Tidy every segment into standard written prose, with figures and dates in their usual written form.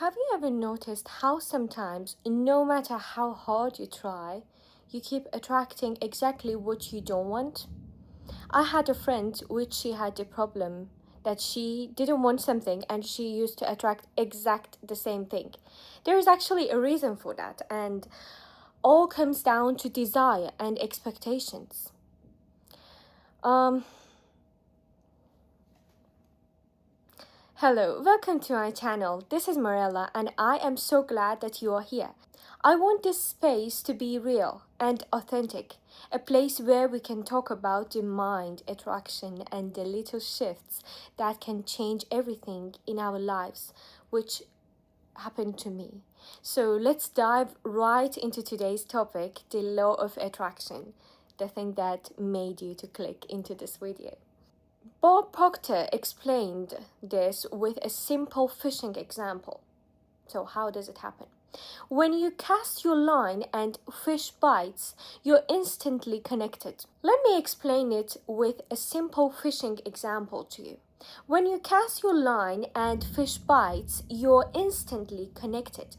Have you ever noticed how sometimes, no matter how hard you try, you keep attracting exactly what you don't want? I had a friend which she had a problem that she didn't want something and she used to attract exact the same thing. There is actually a reason for that, and all comes down to desire and expectations. Um Hello, welcome to my channel. This is Morella, and I am so glad that you are here. I want this space to be real and authentic, a place where we can talk about the mind, attraction, and the little shifts that can change everything in our lives, which happened to me. So let's dive right into today's topic, the law of attraction, the thing that made you to click into this video. Bob Proctor explained this with a simple fishing example. So, how does it happen? When you cast your line and fish bites, you're instantly connected. Let me explain it with a simple fishing example to you. When you cast your line and fish bites, you're instantly connected.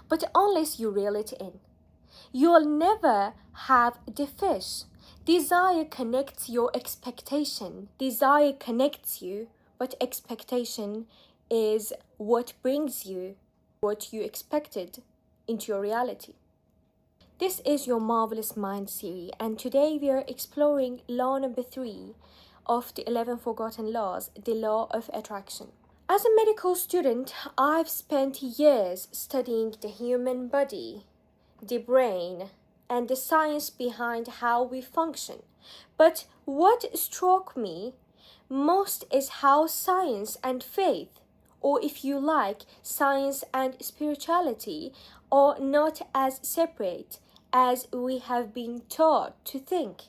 But unless you reel it in, you'll never have the fish. Desire connects your expectation. Desire connects you, but expectation is what brings you what you expected into your reality. This is your Marvelous Mind series, and today we are exploring law number 3 of the 11 Forgotten Laws, the law of attraction. As a medical student, I've spent years studying the human body, the brain, and the science behind how we function. But what struck me most is how science and faith, or if you like, science and spirituality, are not as separate as we have been taught to think.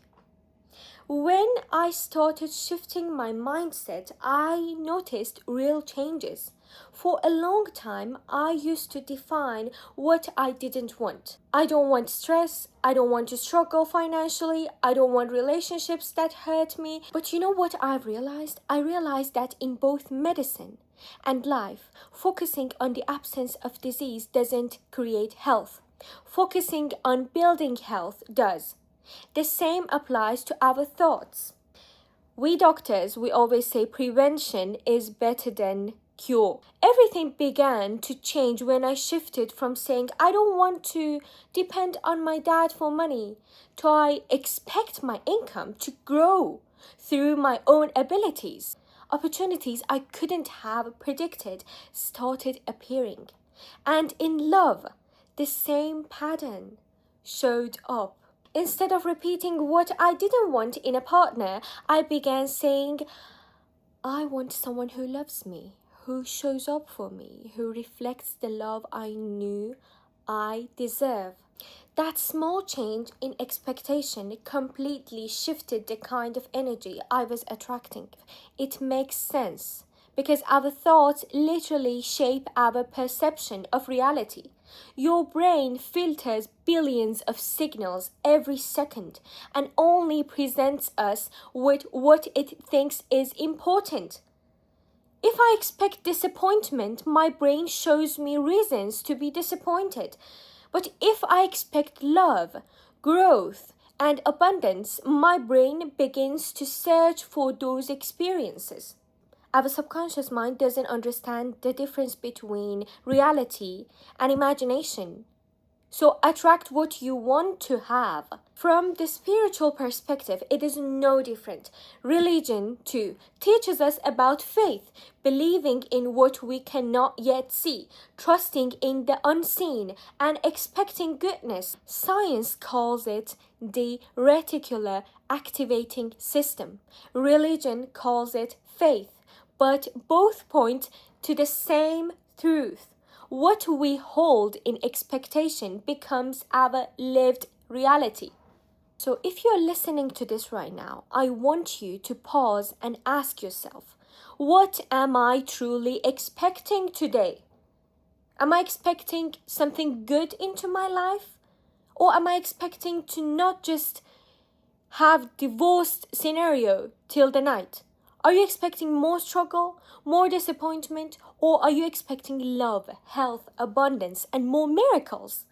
When I started shifting my mindset, I noticed real changes. For a long time, I used to define what I didn't want. I don't want stress. I don't want to struggle financially. I don't want relationships that hurt me. But you know what I've realized? I realized that in both medicine and life, focusing on the absence of disease doesn't create health. Focusing on building health does. The same applies to our thoughts. We doctors, we always say prevention is better than cure. Everything began to change when I shifted from saying I don't want to depend on my dad for money to I expect my income to grow through my own abilities. Opportunities I couldn't have predicted started appearing. And in love, the same pattern showed up. Instead of repeating what I didn't want in a partner, I began saying, I want someone who loves me, who shows up for me, who reflects the love I knew I deserve. That small change in expectation completely shifted the kind of energy I was attracting. It makes sense because our thoughts literally shape our perception of reality. Your brain filters billions of signals every second and only presents us with what it thinks is important. If I expect disappointment, my brain shows me reasons to be disappointed. But if I expect love, growth, and abundance, my brain begins to search for those experiences. Our subconscious mind doesn't understand the difference between reality and imagination. So attract what you want to have. From the spiritual perspective, it is no different. Religion, too, teaches us about faith, believing in what we cannot yet see, trusting in the unseen, and expecting goodness. Science calls it the reticular activating system. Religion calls it faith, but both point to the same truth. What we hold in expectation becomes our lived reality. So, if you're listening to this right now, I want you to pause and ask yourself, what am I truly expecting today? Am I expecting something good into my life? Or am I expecting to not just have divorced scenario till the night? Are you expecting more struggle, more disappointment, Or are you expecting love, health, abundance, and more miracles?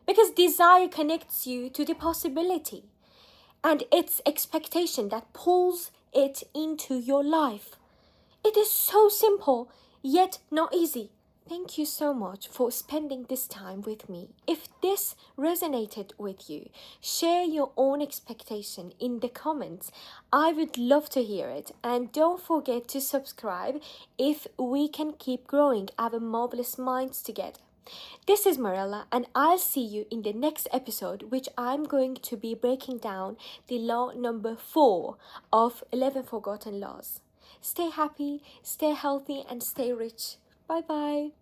Because desire connects you to the possibility, and it's expectation that pulls it into your life. It is so simple, yet not easy. Thank you so much for spending this time with me. If this resonated with you, share your own expectation in the comments. I would love to hear it. And don't forget to subscribe if we can keep growing our marvelous minds together. This is Marella, and I'll see you in the next episode, which I'm going to be breaking down the law number 4 of 11 Forgotten Laws. Stay happy, stay healthy, and stay rich. Bye bye.